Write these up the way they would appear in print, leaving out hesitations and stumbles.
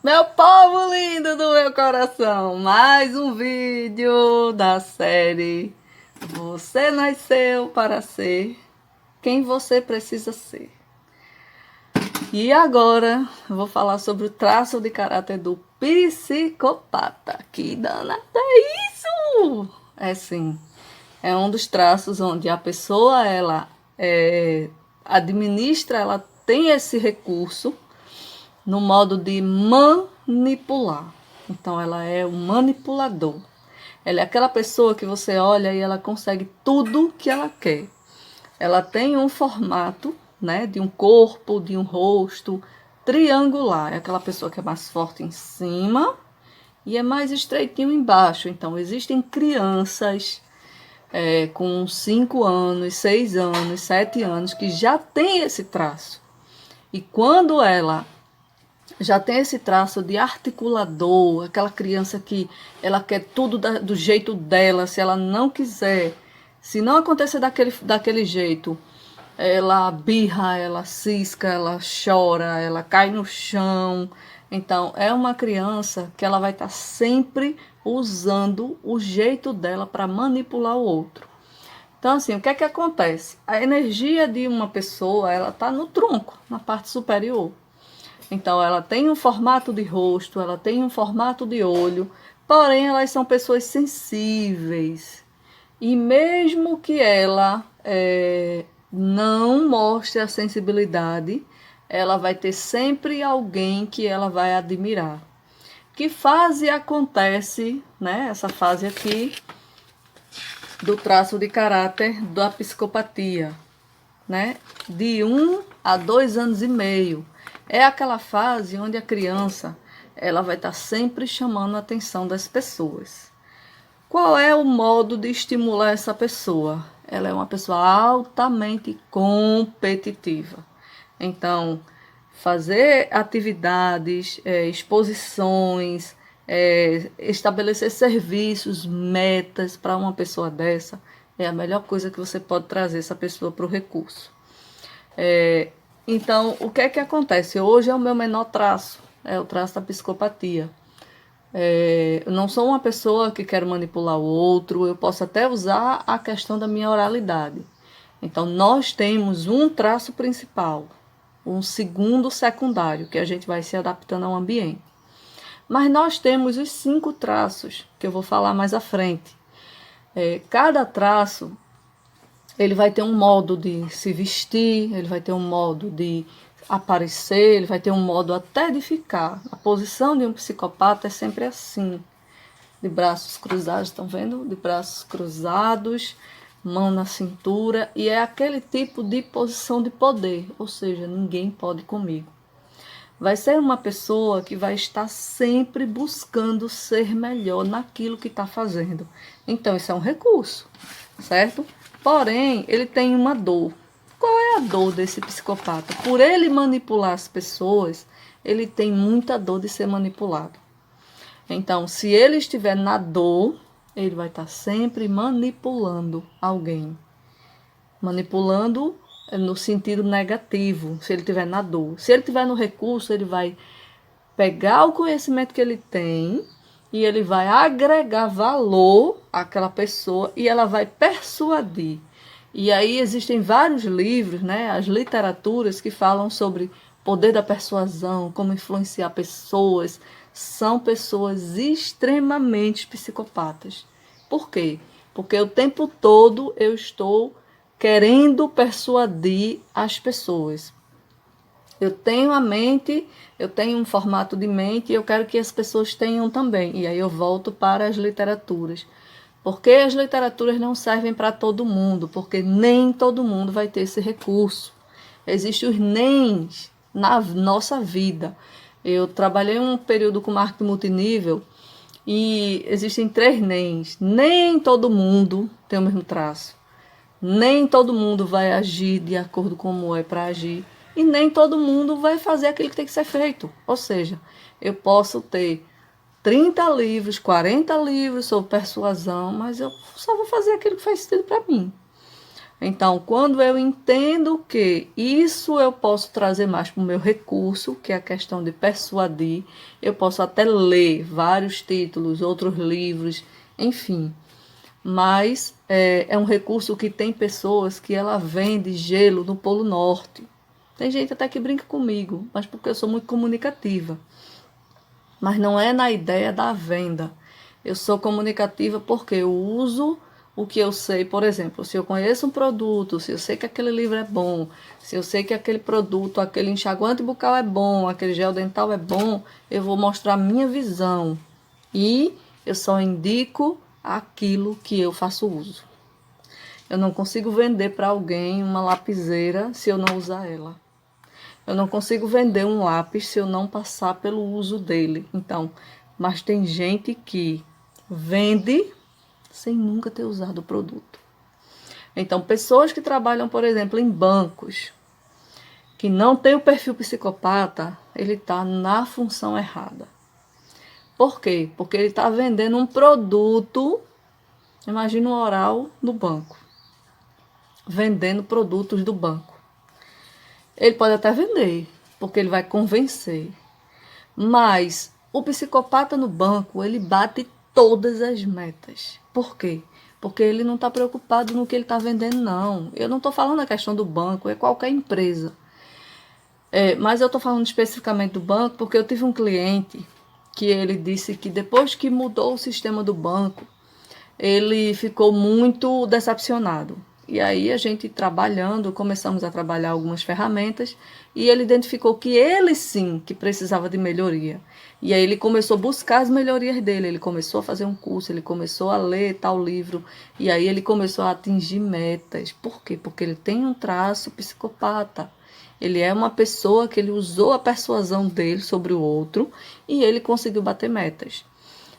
Meu povo lindo do meu coração, mais um vídeo da série Você Nasceu para Ser Quem Você Precisa Ser. E agora eu vou falar sobre o traço de caráter do psicopata. Que danada é isso? É sim, é um dos traços onde a pessoa administra, ela tem esse recurso no modo de manipular. Então, ela é o manipulador. Ela é aquela pessoa que você olha e ela consegue tudo que ela quer. Ela tem um formato, né, de um corpo, de um rosto triangular. É aquela pessoa que é mais forte em cima e é mais estreitinho embaixo. Então, existem crianças com 5 anos, 6 anos, 7 anos que já tem esse traço. E quando ela já tem esse traço de articulador, aquela criança que ela quer tudo do jeito dela, se ela não quiser, se não acontecer daquele jeito, ela birra, ela cisca, ela chora, ela cai no chão. Então, é uma criança que ela vai estar sempre usando o jeito dela para manipular o outro. Então, assim, o que é que acontece? A energia de uma pessoa, ela está no tronco, na parte superior. Então, ela tem um formato de rosto, ela tem um formato de olho, porém, elas são pessoas sensíveis. E mesmo que ela não mostre a sensibilidade, ela vai ter sempre alguém que ela vai admirar. Que fase acontece, né? Essa fase aqui do traço de caráter da psicopatia, né? De 1 a 2 anos e meio. É aquela fase onde a criança ela vai estar sempre chamando a atenção das pessoas. Qual é o modo de estimular essa pessoa? Ela é uma pessoa altamente competitiva. Então, fazer atividades, exposições, estabelecer serviços, metas para uma pessoa dessa é a melhor coisa que você pode trazer essa pessoa para o recurso. Então, o que é que acontece? Hoje é o meu menor traço, é o traço da psicopatia. Eu não sou uma pessoa que quer manipular o outro, eu posso até usar a questão da minha oralidade. Então, nós temos um traço principal, um segundo secundário, que a gente vai se adaptando ao ambiente. Mas nós temos os 5 traços, que eu vou falar mais à frente. Cada traço, ele vai ter um modo de se vestir, ele vai ter um modo de aparecer, ele vai ter um modo até de ficar. A posição de um psicopata é sempre assim, de braços cruzados, estão vendo? De braços cruzados, mão na cintura, e é aquele tipo de posição de poder, ou seja, ninguém pode comigo. Vai ser uma pessoa que vai estar sempre buscando ser melhor naquilo que está fazendo. Então, isso é um recurso, certo? Porém, ele tem uma dor. Qual é a dor desse psicopata? Por ele manipular as pessoas, ele tem muita dor de ser manipulado. Então, se ele estiver na dor, ele vai estar sempre manipulando alguém. Manipulando no sentido negativo, se ele estiver na dor. Se ele estiver no recurso, ele vai pegar o conhecimento que ele tem e ele vai agregar valor àquela pessoa e ela vai persuadir. E aí existem vários livros, né, as literaturas que falam sobre poder da persuasão, como influenciar pessoas. São pessoas extremamente psicopatas. Por quê? Porque o tempo todo eu estou querendo persuadir as pessoas. Eu tenho a mente, eu tenho um formato de mente e eu quero que as pessoas tenham também. E aí eu volto para as literaturas. Porque as literaturas não servem para todo mundo, porque nem todo mundo vai ter esse recurso. Existem os nems na nossa vida. Eu trabalhei um período com marketing multinível e existem 3 nems. Nem todo mundo tem o mesmo traço. Nem todo mundo vai agir de acordo com como é para agir. E nem todo mundo vai fazer aquilo que tem que ser feito. Ou seja, eu posso ter 30 livros, 40 livros sobre persuasão, mas eu só vou fazer aquilo que faz sentido para mim. Então, quando eu entendo que isso eu posso trazer mais para o meu recurso, que é a questão de persuadir, eu posso até ler vários títulos, outros livros, enfim. Mas é um recurso que tem pessoas que ela vende gelo no Polo Norte. Tem gente até que brinca comigo, mas porque eu sou muito comunicativa. Mas não é na ideia da venda. Eu sou comunicativa porque eu uso o que eu sei. Por exemplo, se eu conheço um produto, se eu sei que aquele livro é bom, se eu sei que aquele produto, aquele enxaguante bucal é bom, aquele gel dental é bom, eu vou mostrar a minha visão. E eu só indico aquilo que eu faço uso. Eu não consigo vender para alguém uma lapiseira se eu não usar ela. Eu não consigo vender um lápis se eu não passar pelo uso dele. Então, mas tem gente que vende sem nunca ter usado o produto. Então, pessoas que trabalham, por exemplo, em bancos, que não tem o perfil psicopata, ele está na função errada. Por quê? Porque ele está vendendo um produto, imagina o oral do banco, vendendo produtos do banco. Ele pode até vender, porque ele vai convencer. Mas o psicopata no banco, ele bate todas as metas. Por quê? Porque ele não está preocupado no que ele está vendendo, não. Eu não estou falando da questão do banco, é qualquer empresa. Mas eu estou falando especificamente do banco porque eu tive um cliente que ele disse que depois que mudou o sistema do banco, ele ficou muito decepcionado. E aí a gente trabalhando, começamos a trabalhar algumas ferramentas e ele identificou que ele sim que precisava de melhoria. E aí ele começou a buscar as melhorias dele, ele começou a fazer um curso, ele começou a ler tal livro e aí ele começou a atingir metas. Por quê? Porque ele tem um traço psicopata. Ele é uma pessoa que ele usou a persuasão dele sobre o outro e ele conseguiu bater metas.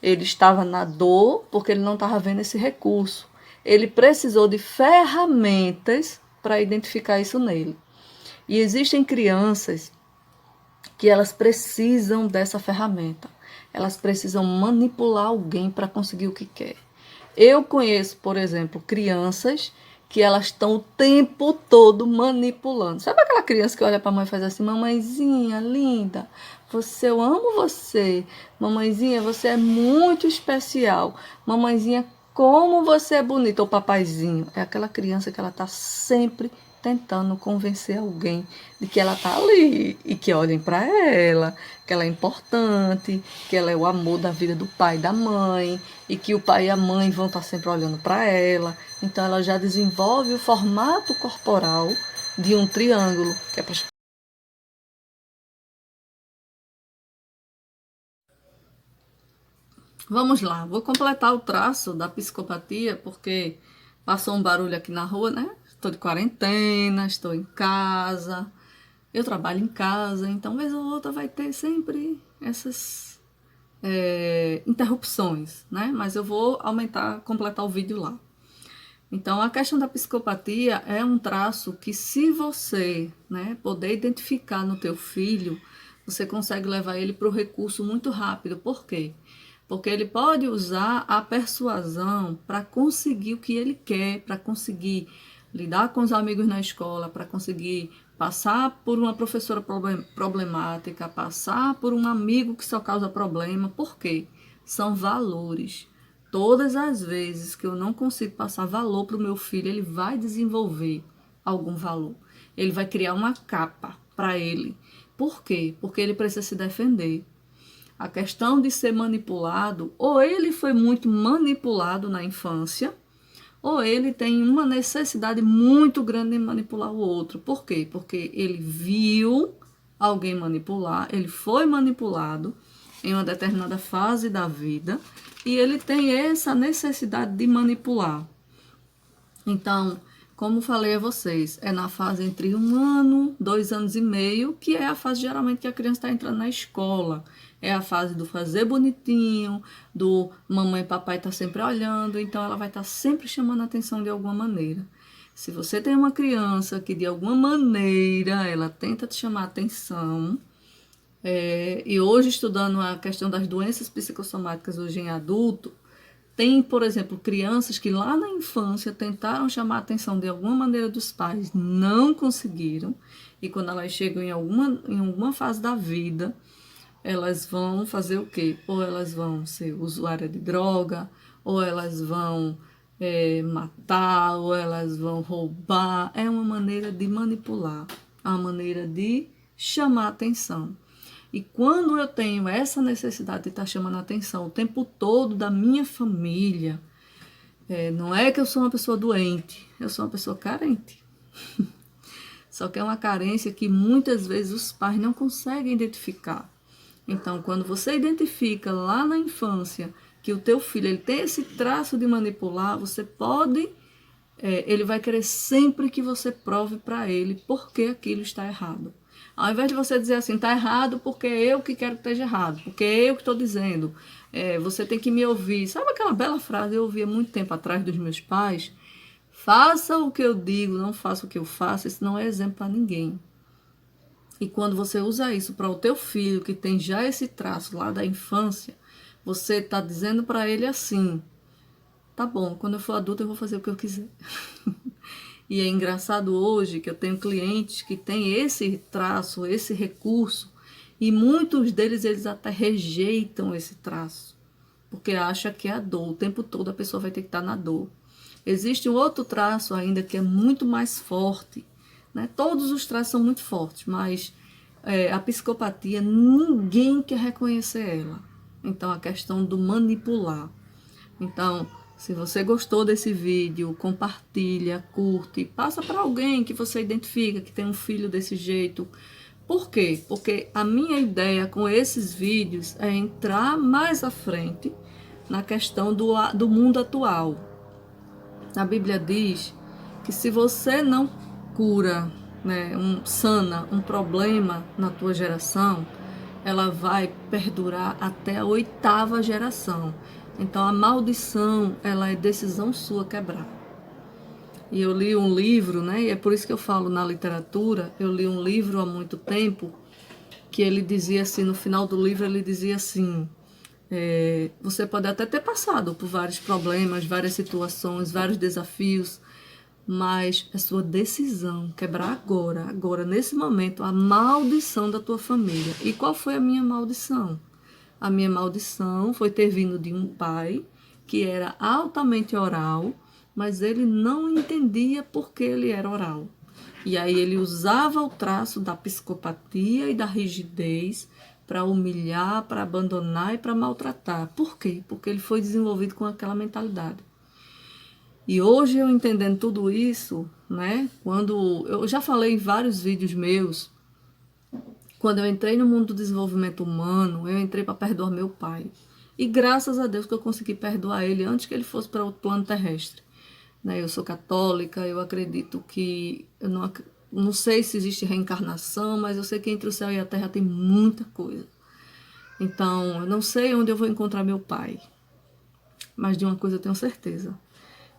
Ele estava na dor porque ele não estava vendo esse recurso. Ele precisou de ferramentas para identificar isso nele. E existem crianças que elas precisam dessa ferramenta. Elas precisam manipular alguém para conseguir o que quer. Eu conheço, por exemplo, crianças que elas estão o tempo todo manipulando. Sabe aquela criança que olha para a mãe e faz assim: mamãezinha linda, eu amo você. Mamãezinha, você é muito especial. Mamãezinha, como você é bonita. Ou papaizinho. É aquela criança que ela está sempre tentando convencer alguém de que ela está ali e que olhem para ela, que ela é importante, que ela é o amor da vida do pai e da mãe, e que o pai e a mãe vão estar sempre olhando para ela. Então ela já desenvolve o formato corporal de um triângulo, que é para... Vamos lá, vou completar o traço da psicopatia, porque passou um barulho aqui na rua, né? Estou de quarentena, estou em casa, eu trabalho em casa, então vez ou outra vai ter sempre essas interrupções, né? Mas eu vou completar o vídeo lá. Então, a questão da psicopatia é um traço que, se você, né, poder identificar no teu filho, você consegue levar ele para o recurso muito rápido. Por quê? Porque ele pode usar a persuasão para conseguir o que ele quer, para conseguir lidar com os amigos na escola, para conseguir passar por uma professora problemática, passar por um amigo que só causa problema. Por quê? São valores. Todas as vezes que eu não consigo passar valor para o meu filho, ele vai desenvolver algum valor. Ele vai criar uma capa para ele. Por quê? Porque ele precisa se defender. A questão de ser manipulado, ou ele foi muito manipulado na infância, ou ele tem uma necessidade muito grande de manipular o outro. Por quê? Porque ele viu alguém manipular, ele foi manipulado em uma determinada fase da vida e ele tem essa necessidade de manipular. Então, como falei a vocês, é na fase entre 1 ano, 2 anos e meio, que é a fase geralmente que a criança está entrando na escola. É a fase do fazer bonitinho, do mamãe e papai tá sempre olhando, então ela vai estar sempre chamando a atenção de alguma maneira. Se você tem uma criança que de alguma maneira ela tenta te chamar a atenção, e hoje estudando a questão das doenças psicossomáticas hoje em adulto, Tem, por exemplo, crianças que lá na infância tentaram chamar a atenção de alguma maneira dos pais, não conseguiram, e quando elas chegam em alguma fase da vida, elas vão fazer o quê? Ou elas vão ser usuárias de droga, ou elas vão matar, ou elas vão roubar. É uma maneira de manipular, é uma maneira de chamar atenção. E quando eu tenho essa necessidade de estar chamando a atenção o tempo todo da minha família, não é que eu sou uma pessoa doente, eu sou uma pessoa carente. Só que é uma carência que muitas vezes os pais não conseguem identificar. Então, quando você identifica lá na infância que o teu filho ele tem esse traço de manipular, você pode, ele vai querer sempre que você prove para ele por que aquilo está errado. Ao invés de você dizer assim, está errado porque é eu que quero que esteja errado, porque é eu que estou dizendo, você tem que me ouvir. Sabe aquela bela frase que eu ouvia muito tempo atrás dos meus pais? Faça o que eu digo, não faça o que eu faço, isso não é exemplo para ninguém. E quando você usa isso para o teu filho, que tem já esse traço lá da infância, você está dizendo para ele assim, tá bom, quando eu for adulto eu vou fazer o que eu quiser. E é engraçado hoje que eu tenho clientes que têm esse traço, esse recurso, e muitos deles eles até rejeitam esse traço, porque acham que é a dor, o tempo todo a pessoa vai ter que estar na dor. Existe um outro traço ainda que é muito mais forte, né? Todos os traços são muito fortes, mas a psicopatia, ninguém quer reconhecer ela. Então, a questão do manipular. Então, se você gostou desse vídeo, compartilha, curte, passa para alguém que você identifica que tem um filho desse jeito. Por quê? Porque a minha ideia com esses vídeos é entrar mais à frente na questão do mundo atual. A Bíblia diz que se você não cura, né, sana um problema na tua geração, ela vai perdurar até a 8ª geração. Então a maldição, ela é decisão sua quebrar. E eu li um livro, né, e é por isso que eu falo na literatura, eu li um livro há muito tempo, que ele dizia assim, no final do livro ele dizia assim, você pode até ter passado por vários problemas, várias situações, vários desafios, mas é sua decisão quebrar agora, nesse momento, a maldição da tua família. E qual foi a minha maldição? A minha maldição foi ter vindo de um pai que era altamente oral, mas ele não entendia por que ele era oral. E aí ele usava o traço da psicopatia e da rigidez para humilhar, para abandonar e para maltratar. Por quê? Porque ele foi desenvolvido com aquela mentalidade. E hoje eu entendendo tudo isso, né? Quando eu já falei em vários vídeos meus, quando eu entrei no mundo do desenvolvimento humano, eu entrei para perdoar meu pai. E graças a Deus que eu consegui perdoar ele antes que ele fosse para outro plano terrestre. Né? Eu sou católica, eu acredito que eu não sei se existe reencarnação, mas eu sei que entre o céu e a terra tem muita coisa. Então, eu não sei onde eu vou encontrar meu pai, mas de uma coisa eu tenho certeza.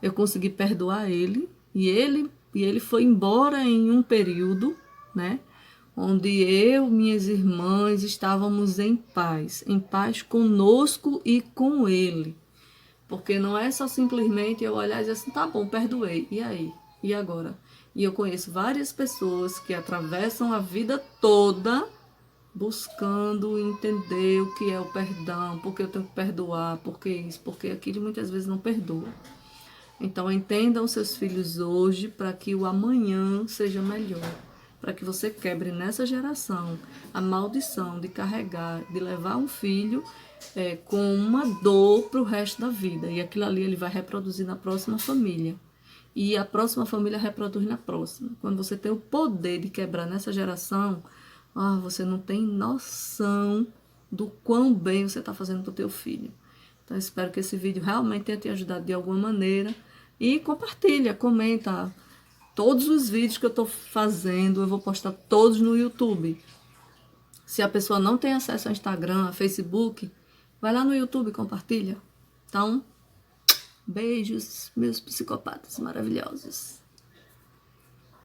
Eu consegui perdoar ele e ele foi embora em um período, né, onde eu, minhas irmãs estávamos em paz conosco e com ele. Porque não é só simplesmente eu olhar e dizer assim, tá bom, perdoei. E aí? E agora? E eu conheço várias pessoas que atravessam a vida toda buscando entender o que é o perdão, porque eu tenho que perdoar, porque isso, porque aquilo, e muitas vezes não perdoa. Então, entendam seus filhos hoje para que o amanhã seja melhor. Para que você quebre nessa geração a maldição de carregar, de levar um filho com uma dor para o resto da vida. E aquilo ali ele vai reproduzir na próxima família. E a próxima família reproduz na próxima. Quando você tem o poder de quebrar nessa geração, você não tem noção do quão bem você está fazendo para o teu filho. Então, espero que esse vídeo realmente tenha te ajudado de alguma maneira. E compartilha, comenta. Todos os vídeos que eu estou fazendo, eu vou postar todos no YouTube. Se a pessoa não tem acesso ao Instagram, a Facebook, vai lá no YouTube e compartilha. Então, beijos, meus psicopatas maravilhosos.